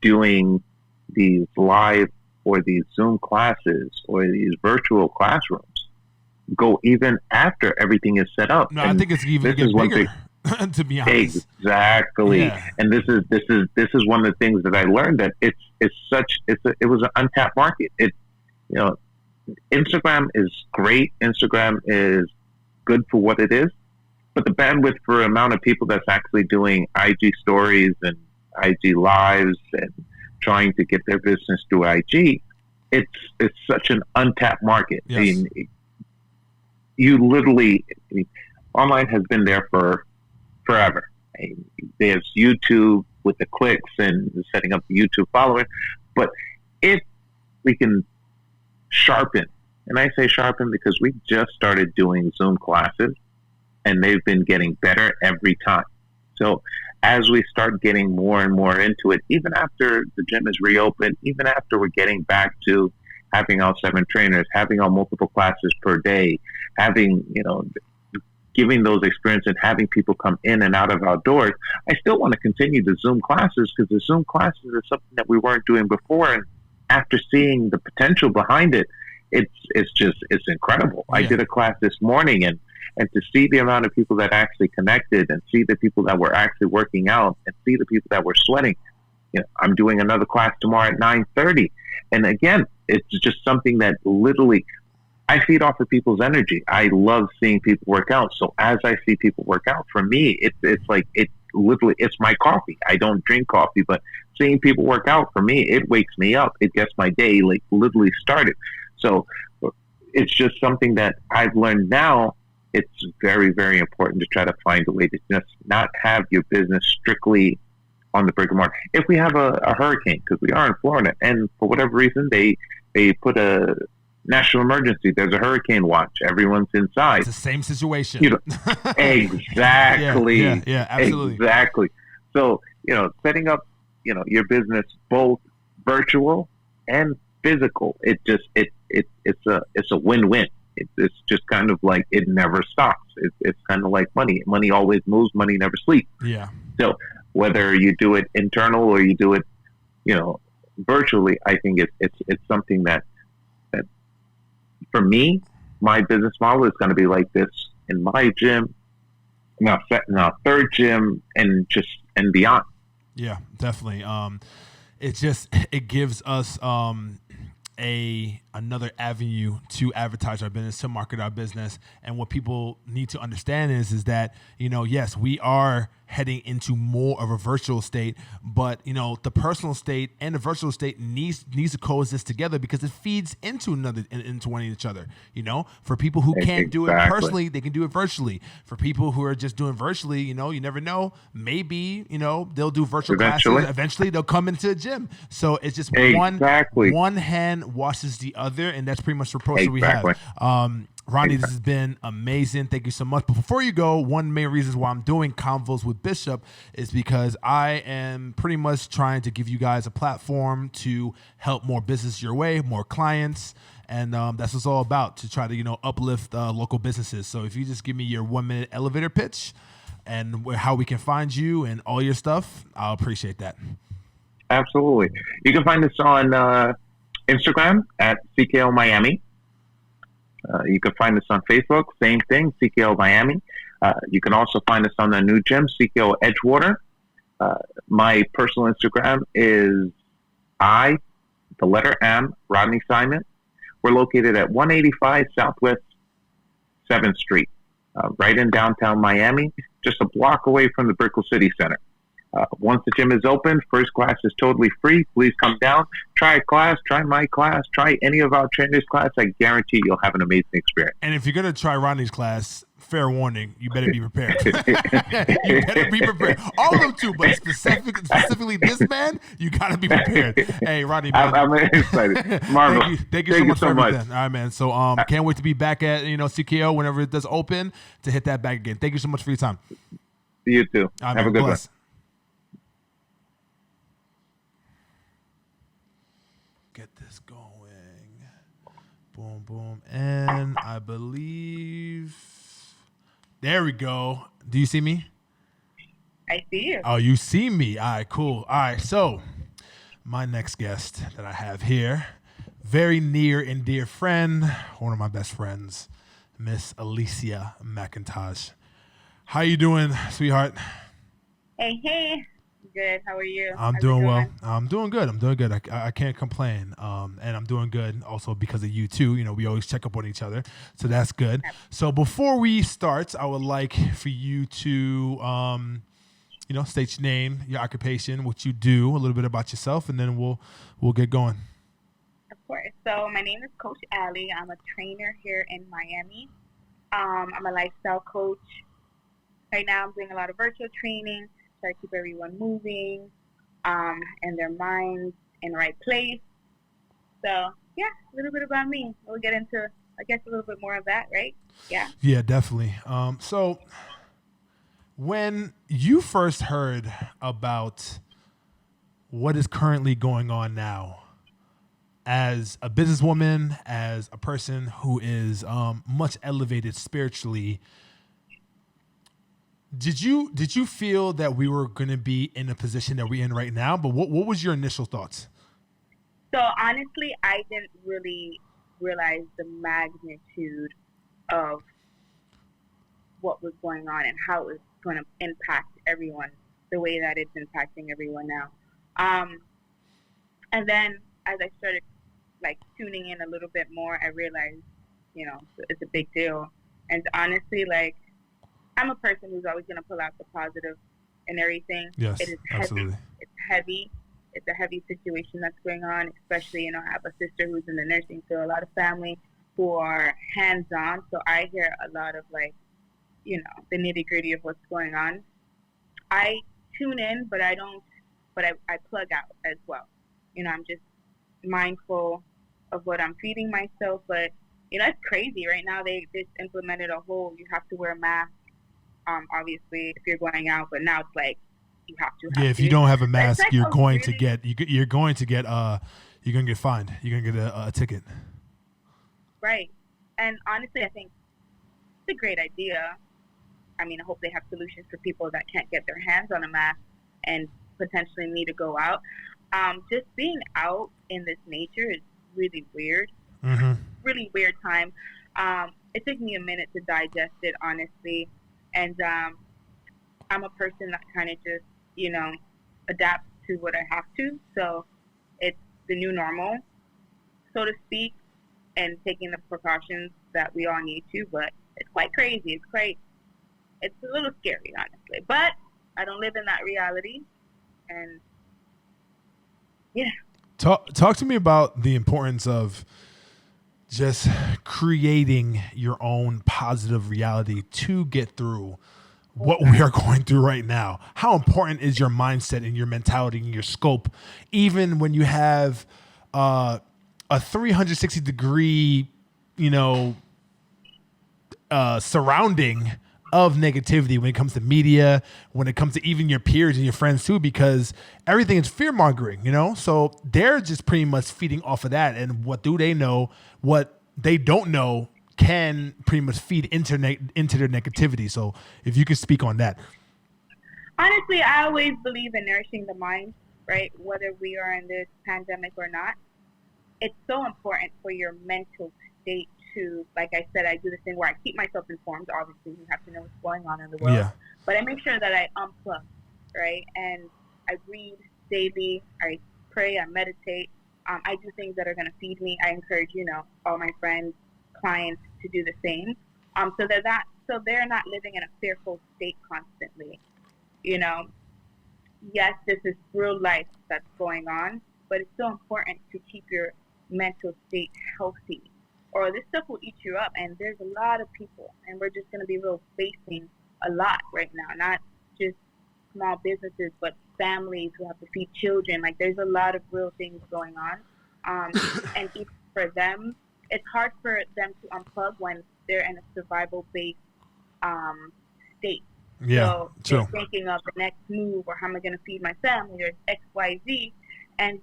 doing these live or these Zoom classes or these virtual classrooms go even after everything is set up. No, I think it's even getting bigger. To be honest, exactly. Yeah. And this is one of the things that I learned, that it was an untapped market. Instagram is great. Instagram is good for what it is, but the bandwidth for amount of people that's actually doing IG stories and IG lives and trying to get their business through IG, it's such an untapped market. Yes. I mean, online has been there for forever. I mean, there's YouTube with the clicks and setting up the YouTube following, but if we can sharpen, and I say sharpen because we just started doing Zoom classes and they've been getting better every time. So as we start getting more and more into it, even after the gym is reopened, even after we're getting back to having our 7 trainers, having our multiple classes per day, having, giving those experiences and having people come in and out of our doors, I still want to continue the Zoom classes because the Zoom classes are something that we weren't doing before. And after seeing the potential behind it, it's incredible. Yeah. I did a class this morning and to see the amount of people that actually connected and see the people that were actually working out and see the people that were sweating. I'm doing another class tomorrow at 9:30. And again, it's just something that literally I feed off of people's energy. I love seeing people work out. So as I see people work out, for me, it's like, it literally, it's my coffee. I don't drink coffee, but seeing people work out, for me, it wakes me up. It gets my day like literally started. So it's just something that I've learned now. It's very, very important to try to find a way to just not have your business strictly on the brick and mortar. If we have a hurricane, because we are in Florida, and for whatever reason they put a national emergency, there's a hurricane watch, everyone's inside. It's the same situation. Exactly. Yeah, absolutely. Exactly. So, setting up, your business both virtual and physical, it's a win-win. It's just kind of like it never stops. It's kind of like money. Money always moves. Money never sleeps. Yeah. So whether you do it internal or you do it, virtually, I think it's something that for me, my business model is going to be like this in my gym, in our third gym, and beyond. Yeah, definitely. It gives us another avenue to advertise our business, to market our business. And what people need to understand is that, yes, we are heading into more of a virtual state, but the personal state and the virtual state needs to coexist together because it feeds into one each other. For people who can't do it personally, they can do it virtually. For people who are just doing virtually, you never know, maybe they'll do virtual classes. Eventually they'll come into a gym. So it's just one hand washes the other, and that's pretty much the approach that we have. Rodney, this has been amazing. Thank you so much. But before you go, one of the main reasons why I'm doing Convos with Bishop is because I am pretty much trying to give you guys a platform to help more business your way, more clients. And that's what it's all about, to try to, uplift local businesses. So if you just give me your 1-minute elevator pitch and how we can find you and all your stuff, I'll appreciate that. Absolutely. You can find us on Instagram at CKO Miami. You can find us on Facebook, same thing, CKO Miami. You can also find us on the new gym, CKO Edgewater. My personal Instagram is the letter M, Rodney Simon. We're located at 185 Southwest 7th Street, right in downtown Miami, just a block away from the Brickell City Center. Once the gym is open, first class is totally free. Please come down, try a class, try my class, try any of our trainers' class. I guarantee you'll have an amazing experience. And if you're going to try Rodney's class, fair warning, you better be prepared. You better be prepared. All of them too, but specifically this man, you got to be prepared. Hey, Rodney, man. I'm excited. Marvel. Thank you so much for everything. All right, man. So can't wait to be back at CKO whenever it does open to hit that back again. Thank you so much for your time. You too. Right, have a good one. Get this going. Boom, boom. And I believe... There we go. Do you see me? I see you. Oh, you see me. All right, cool. All right, so my next guest that I have here, very near and dear friend, one of my best friends, Miss Alicia McIntosh. How you doing, sweetheart? Hey. Good. How are you? I'm How's it doing well. going? I'm doing good. I'm doing good. I can't complain. And I'm doing good also because of you too. You know, we always check up on each other, so that's good. So before we start, I would like for you to, state your name, your occupation, what you do, a little bit about yourself, and then we'll get going. Of course. So my name is Coach Ali. I'm a trainer here in Miami. I'm a lifestyle coach. Right now, I'm doing a lot of virtual training, try to keep everyone moving, and their minds in the right place. So yeah, a little bit about me. We'll get into, I guess, a little bit more of that, right? Yeah. Yeah, definitely. So when you first heard about what is currently going on now, as a businesswoman, as a person who is much elevated spiritually, did you feel that we were going to be in a position that we're in right now? But what was your initial thoughts? So honestly, I didn't really realize the magnitude of what was going on and how it was going to impact everyone the way that it's impacting everyone now. And then as I started like tuning in a little bit more, I realized, it's a big deal. And honestly, like, I'm a person who's always going to pull out the positive in everything. Yes, it is absolutely. It's heavy. It's a heavy situation that's going on, especially, I have a sister who's in the nursing field, a lot of family who are hands-on. So I hear a lot of like, the nitty-gritty of what's going on. I tune in, but I plug out as well. I'm just mindful of what I'm feeding myself, but it's crazy right now. They just implemented a whole, you have to wear a mask, obviously if you're going out, but now it's like you have to. If you don't have a mask, like you're going to get fined. You're going to get a ticket. Right. And honestly, I think it's a great idea. I mean, I hope they have solutions for people that can't get their hands on a mask and potentially need to go out. Just being out in this nature is really weird. Mm-hmm. Really weird time. It took me a minute to digest it, honestly. And I'm a person that kind of just, adapts to what I have to. So it's the new normal, so to speak, and taking the precautions that we all need to. But it's quite crazy. It's a little scary, honestly. But I don't live in that reality. And yeah. Talk to me about the importance of just creating your own positive reality to get through what we are going through right now. How important is your mindset and your mentality and your scope, even when you have a 360 degree, surrounding of negativity when it comes to media, when it comes to even your peers and your friends too, because everything is fear mongering, so they're just pretty much feeding off of that. And what do they know? What they don't know can pretty much feed into their negativity. So if you could speak on that. Honestly, I always believe in nourishing the mind, right? Whether we are in this pandemic or not, it's so important for your mental state to, like I said, I do this thing where I keep myself informed. Obviously, you have to know what's going on in the world. Yeah. But I make sure that I unplug, right? And I read daily. I pray. I meditate. I do things that are going to feed me. I encourage, all my friends, clients to do the same. So they're not living in a fearful state constantly. Yes, this is real life that's going on, but it's so important to keep your mental state healthy, or this stuff will eat you up. And there's a lot of people, and we're just going to be facing a lot right now, not just small businesses, but families who have to feed children. Like, there's a lot of real things going on. And even for them, it's hard for them to unplug when they're in a survival-based state. Yeah, so true. They're thinking of the next move, or how am I going to feed my family, or X, Y, Z. And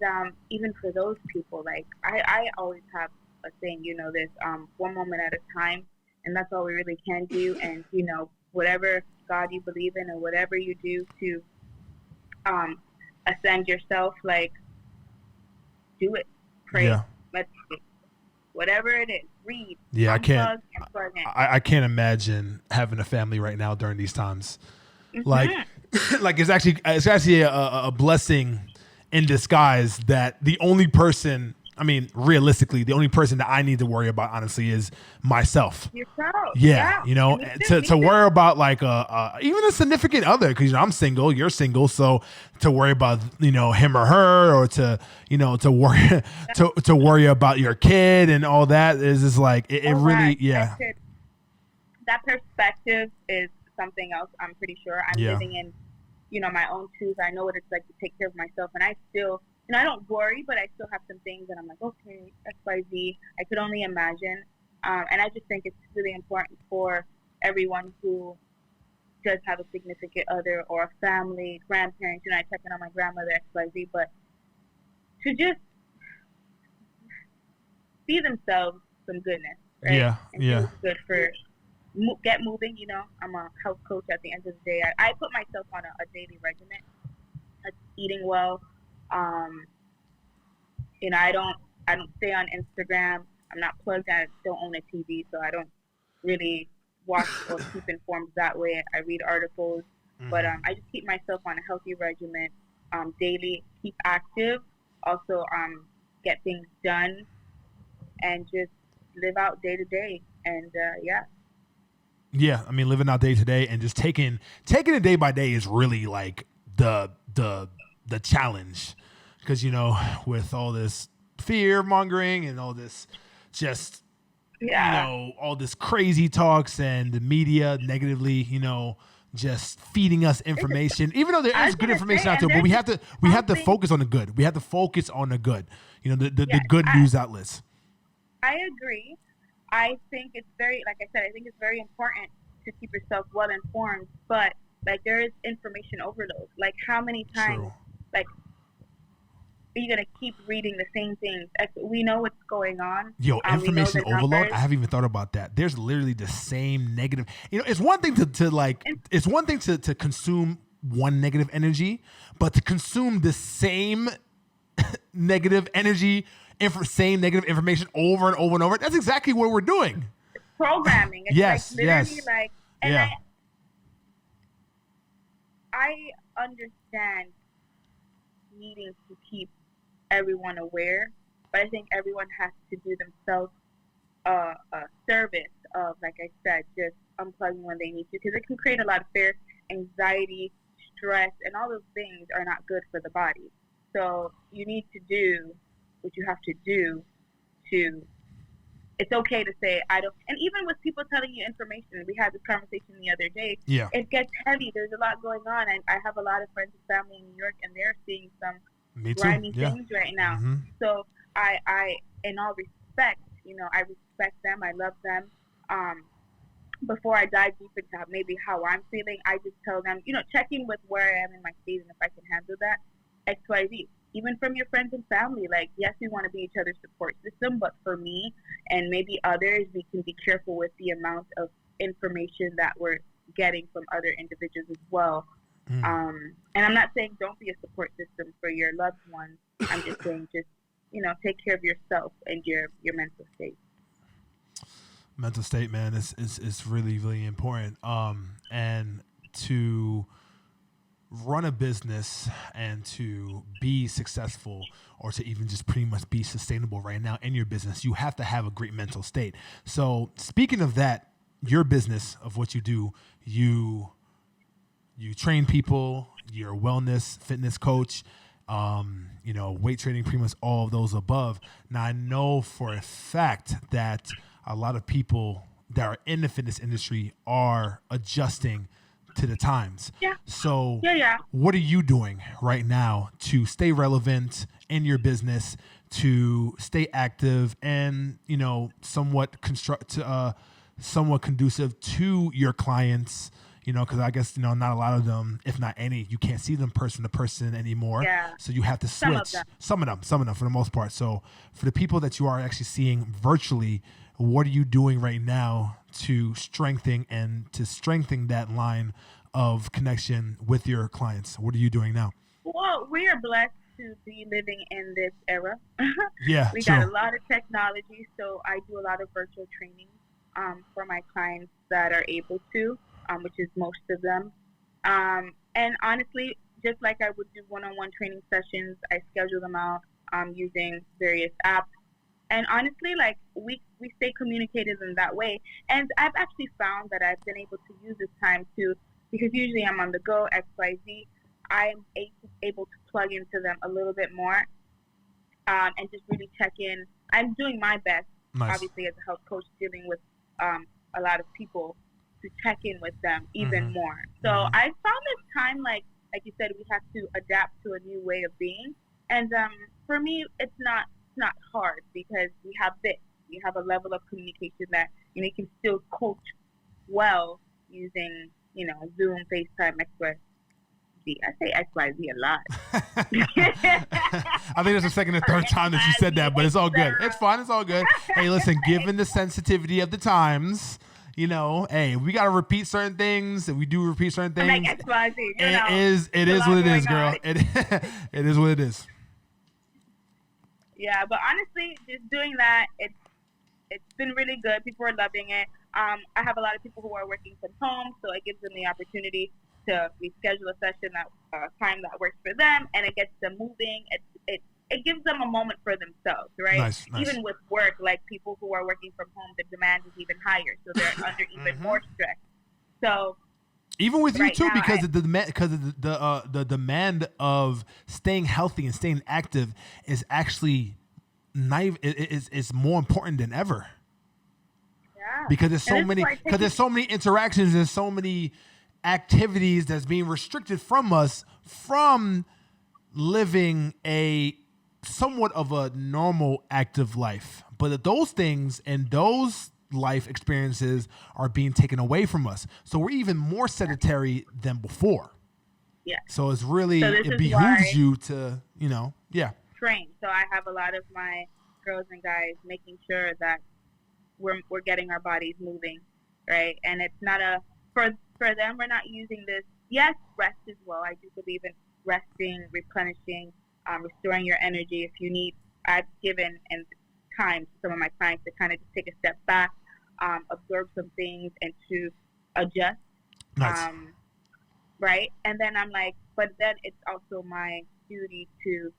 even for those people, like, I always have a saying, this, one moment at a time, and that's all we really can do. And, whatever God you believe in, or whatever you do to ascend yourself, like, do it. Pray. Yeah. Meditate. Whatever it is, read. Yeah, I can't. And plug in. I can't imagine having a family right now during these times. Mm-hmm. Like, like it's actually a blessing in disguise that the only person, I mean, realistically, the only person that I need to worry about, honestly, is myself. Yourself. Yeah, you know, Me too. to worry about like even a significant other, because I'm single, you're single, so to worry about him or her, or to worry to worry about your kid and all that is just like it really That perspective is something else. I'm pretty sure I'm living in my own shoes. I know what it's like to take care of myself, and I still. I don't worry, but I still have some things that I'm like, okay, XYZ. I could only imagine. And I just think it's really important for everyone who does have a significant other or a family, grandparents. I check in on my grandmother, XYZ, but to just see themselves some goodness, right? Yeah, and yeah. Good for get moving. I'm a health coach at the end of the day. I put myself on a daily regimen. That's eating well. I don't stay on Instagram. I'm not plugged. I don't own a TV, so I don't really watch or keep informed that way. I read articles, but I just keep myself on a healthy regimen daily. Keep active, also get things done, and just live out day to day. And yeah. I mean, living out day to day and just taking it day by day is really like the challenge. Because, with all this fear mongering and all this just, all this crazy talks and the media negatively, just feeding us information, even though there is good information out there, but we have to focus on the good. We have to focus on the good, the good news outlets. I agree. I think it's very, like I said, I think it's very important to keep yourself well informed, but like there is information overload. Like how many times, like, are you going to keep reading the same things? We know what's going on. Information overload. I haven't even thought about that. There's literally the same negative. It's one thing it's one thing to consume one negative energy, but to consume the same negative energy, same negative information over and over and over. That's exactly what we're doing. It's programming. It's like I understand needing to keep everyone aware, but I think everyone has to do themselves a service of, like I said, just unplugging when they need to, because it can create a lot of fear, anxiety, stress, and all those things are not good for the body. So you need to do what you have to do it's okay to say I don't, and even with people telling you information, we had this conversation the other day, it gets heavy. There's a lot going on, and I have a lot of friends and family in New York, and they're seeing some grimy things right now. So I in all respect, I respect them, I love them. Before I dive deep into maybe how I'm feeling, I just tell them, checking with where I am in my state and if I can handle that, XYZ. Even from your friends and family, like, yes, we want to be each other's support system, but for me and maybe others, we can be careful with the amount of information that we're getting from other individuals as well. And I'm not saying don't be a support system for your loved ones. I'm just saying take care of yourself and your mental state. Mental state, man, is really, really important. And to run a business and to be successful, or to even just pretty much be sustainable right now in your business, you have to have a great mental state. So speaking of that, your business, of what you do, you train people, you're a wellness fitness coach, weight training, pretty much all of those above. Now I know for a fact that a lot of people that are in the fitness industry are adjusting to the times. So what are you doing right now to stay relevant in your business, to stay active and, somewhat conducive to your clients, because I guess, not a lot of them, if not any, you can't see them person to person anymore. So you have to switch some of them for the most part. So for the people that you are actually seeing virtually, what are you doing right now to strengthen that line of connection with your clients? What are you doing now? Well, we are blessed to be living in this era. We true. got a lot of technology, so I do a lot of virtual training for my clients that are able to, which is most of them. And honestly, just like I would do one-on-one training sessions, I schedule them out using various apps. And honestly, like we stay communicated in that way. And I've actually found that I've been able to use this time to, because usually I'm on the go, XYZ, I'm able to plug into them a little bit more and just really check in. I'm doing my best, obviously, as a health coach, dealing with a lot of people, to check in with them even more. So I found this time, like you said, we have to adapt to a new way of being. And for me, it's not hard because we have this. You have a level of communication that you can still coach well using Zoom, FaceTime, XYZ. I say XYZ a lot. I think it's the second or third time that you said that, but it's all good. It's fine. It's all good. Hey, listen, given the sensitivity of the times, hey, we got to repeat certain things. We do repeat certain things. I'm like XYZ. It is what it is, girl. It is what it is. Yeah, but honestly, just doing that, it's been really good. People are loving it. I have a lot of people who are working from home, so it gives them the opportunity to reschedule a session time that works for them, and it gets them moving. It gives them a moment for themselves, right? Nice. Even with work, like people who are working from home, the demand is even higher, so they're under even more stress. So even with you too, now, because of the demand of staying healthy and staying active is actually is more important than ever. Yeah. Because there's so many interactions and so many activities that's being restricted from us from living a somewhat of a normal active life. But those things and those life experiences are being taken away from us. So we're even more sedentary than before. Yeah. So it's really, so it behooves you to, train. So I have a lot of my girls and guys making sure that we're getting our bodies moving, right? And it's not for them, we're not using this. Yes, rest as well. I do believe in resting, replenishing, restoring your energy. If you need, I've given time to some of my clients to kind of just take a step back, absorb some things, and to adjust. Nice. Right? And then I'm like, but then it's also my duty to,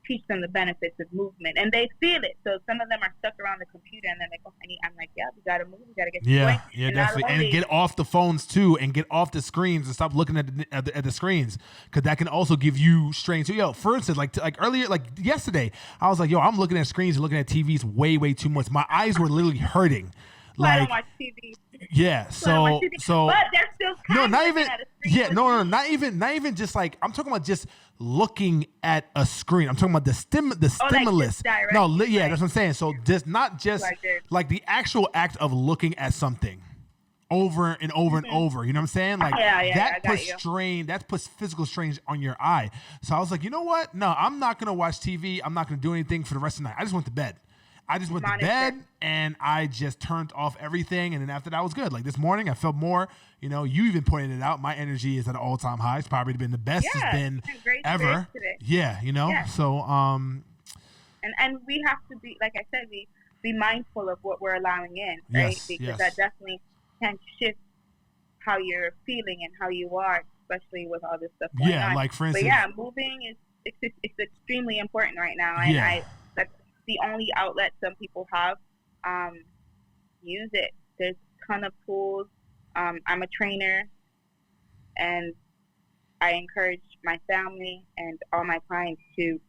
teach them the benefits of movement, and they feel it. So some of them are stuck around the computer, and they're like, "Oh, honey," I'm like, "Yeah, we gotta move. We gotta get going." Yeah, and definitely, and get off the phones too, and get off the screens, and stop looking at the screens, because that can also give you strain too. For instance, like earlier, like yesterday, I was like, I'm looking at screens and looking at TVs way too much. My eyes were literally hurting. I don't watch TV. Yeah, so but they're still not even just like, I'm talking about just looking at a screen. I'm talking about the stimulus. Like that's what I'm saying. So just not just like the actual act of looking at something over and over and over. You know what I'm saying? Like that puts strain. That puts physical strain on your eye. So I was like, you know what? No, I'm not gonna watch TV. I'm not gonna do anything for the rest of the night. I just went to bed. I just went to bed and I just turned off everything. And then after that, I was good. Like this morning, I felt more, you even pointed it out. My energy is at an all-time high. It's probably been the best it's been ever. Yeah. So, and we have to be, like I said, be mindful of what we're allowing in, right? Because that definitely can shift how you're feeling and how you are, especially with all this stuff going on. Like for instance. But moving it's extremely important right now. And that's the only outlet some people have. Use it. There's a ton of tools. I'm a trainer, and I encourage my family and all my clients to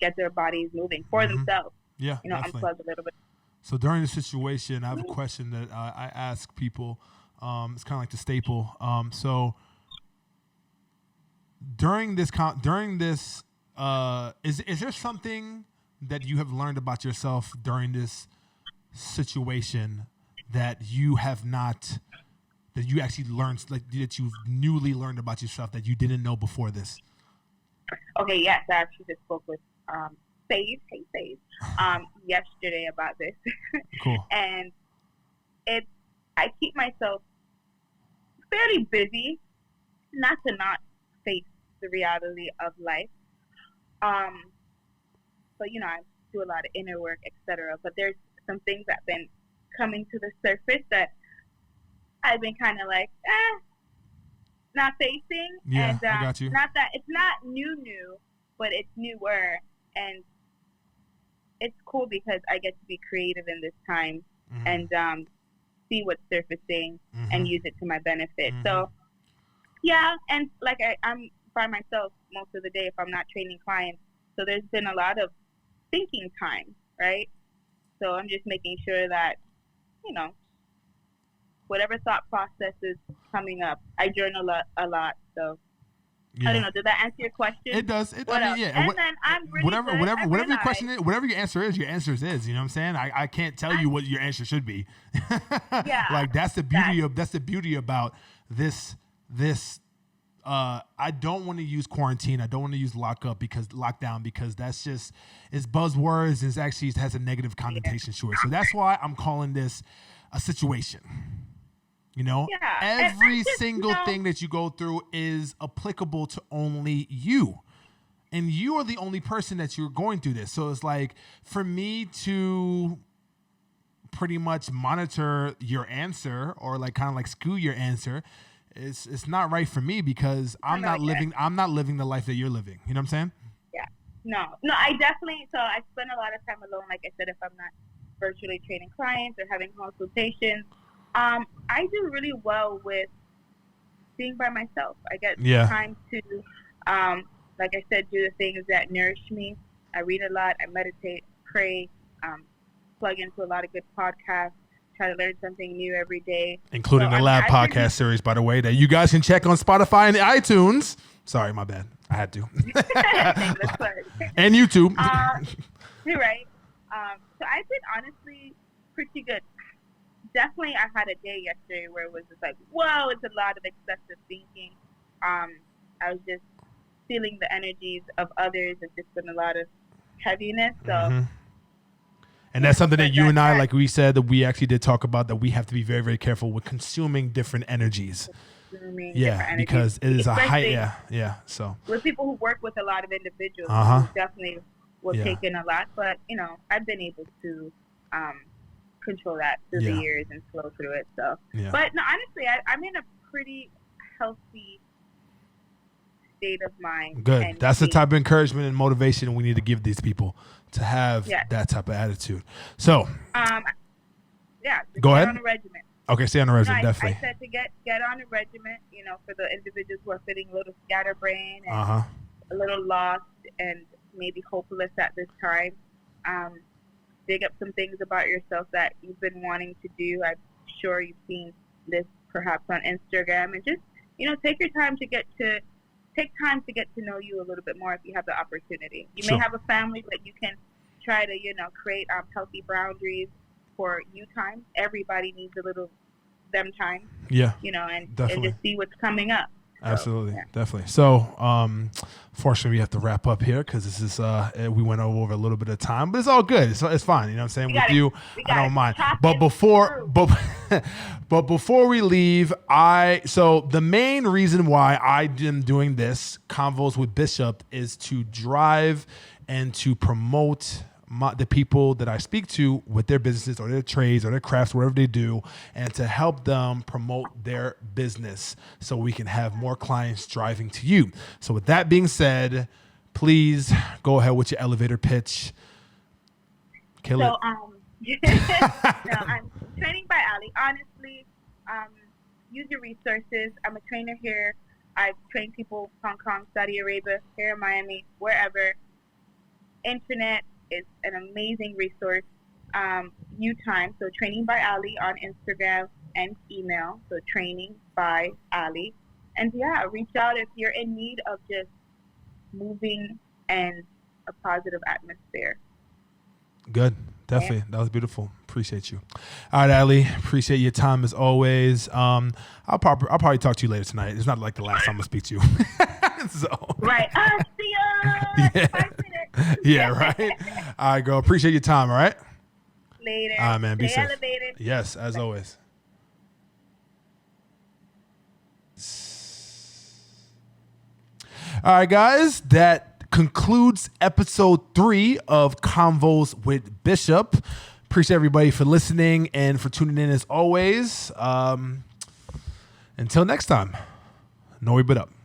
get their bodies moving for themselves. Yeah, unplug a little bit. So during the situation, I have a question that I ask people. It's kind of like the staple. So during this, is there something that you have learned about yourself during this situation that you have not, that you actually learned, like that you've newly learned about yourself that you didn't know before this? Okay, yes, I actually just spoke with Sage, yesterday about this. Cool. And I keep myself fairly busy, not to not face the reality of life. But I do a lot of inner work, etc. But there's some things that have been coming to the surface that I've been kind of like, not facing. Yeah, And I got you. not that it's not new, but it's newer, and it's cool because I get to be creative in this time and see what's surfacing and use it to my benefit. So yeah, and like I'm by myself most of the day if I'm not training clients. So there's been a lot of thinking time, right? So I'm just making sure that, you know, whatever thought process is coming up, I journal a lot. So I don't know. Did that answer your question? It does. What else? Yeah. And then I'm really whatever your question is, whatever your answer is, your answer is. You know what I'm saying? I can't tell you what your answer should be. Yeah. Like that's the beauty about this. I don't want to use quarantine. I don't want to use lockdown because that's just it's buzzwords and it actually has a negative connotation to it. So that's why I'm calling this a situation. You know, every single thing that you go through is applicable to only you. And you are the only person that you're going through this. So it's like for me to pretty much monitor your answer or like kind of like skew your answer, it's not right for me because I'm not living the life that you're living. You know what I'm saying? Yeah. No, I definitely so I spend a lot of time alone, like I said, if I'm not virtually training clients or having consultations. I do really well with being by myself. I get time to, like I said, do the things that nourish me. I read a lot. I meditate, pray, plug into a lot of good podcasts, try to learn something new every day. Including the Lab podcast series, by the way, that you guys can check on Spotify and iTunes. Sorry, my bad. I had to. And YouTube. You're right. So I've been honestly pretty good. Definitely, I had a day yesterday where it was just like, whoa, it's a lot of excessive thinking. I was just feeling the energies of others. It's just been a lot of heaviness. So, and that's something that you and I, like we said, that we actually did talk about, that we have to be very, very careful with consuming different energies. Because it is a high, So with people who work with a lot of individuals, definitely will take in a lot. But you know, I've been able to control that through the years and flow through it. So, but no, honestly, I'm in a pretty healthy state of mind. Good. That's the type of encouragement and motivation we need to give these people to have that type of attitude. So, go ahead. On a regimen. Okay, stay on the regimen, definitely. I said to get on a regimen, you know, for the individuals who are feeling a little scatterbrained and a little lost and maybe hopeless at this time. Dig up some things about yourself that you've been wanting to do. I'm sure you've seen this perhaps on Instagram, and just, you know, take time to get to know you a little bit more if you have the opportunity. You may have a family, but you can try to, you know, create healthy boundaries for you time. Everybody needs a little them time. Yeah. You know, and just see what's coming up. Absolutely. Definitely. So, fortunately, we have to wrap up here because this is, we went over a little bit of time, but it's all good. It's fine. You know what I'm saying? With you, I don't mind. But before we leave, so the main reason why I am doing this Convos with Bishop is to drive and to promote the people that I speak to with their businesses or their trades or their crafts, whatever they do, and to help them promote their business so we can have more clients driving to you. So with that being said, please go ahead with your elevator pitch. Kill it. I'm training by Ali. Honestly, use your resources. I'm a trainer here. I've trained people Hong Kong, Saudi Arabia, here in Miami, wherever. Internet is an amazing resource. U-Time, so Training by Ali on Instagram and email, so Training by Ali. And reach out if you're in need of just moving and a positive atmosphere. Good. Definitely. That was beautiful. Appreciate you. All right, Ali. Appreciate your time as always. I'll probably talk to you later tonight. It's not like the last time I speak to you. Right. See ya. 5 minutes. Yeah, right. All right, girl. Appreciate your time. All right. Later. All right, man. Be Stay safe. elevated. Yes, as always. All right, guys. That concludes episode 3 of Convos with Bishop. Appreciate everybody for listening and for tuning in as always. Until next time. Nori but up.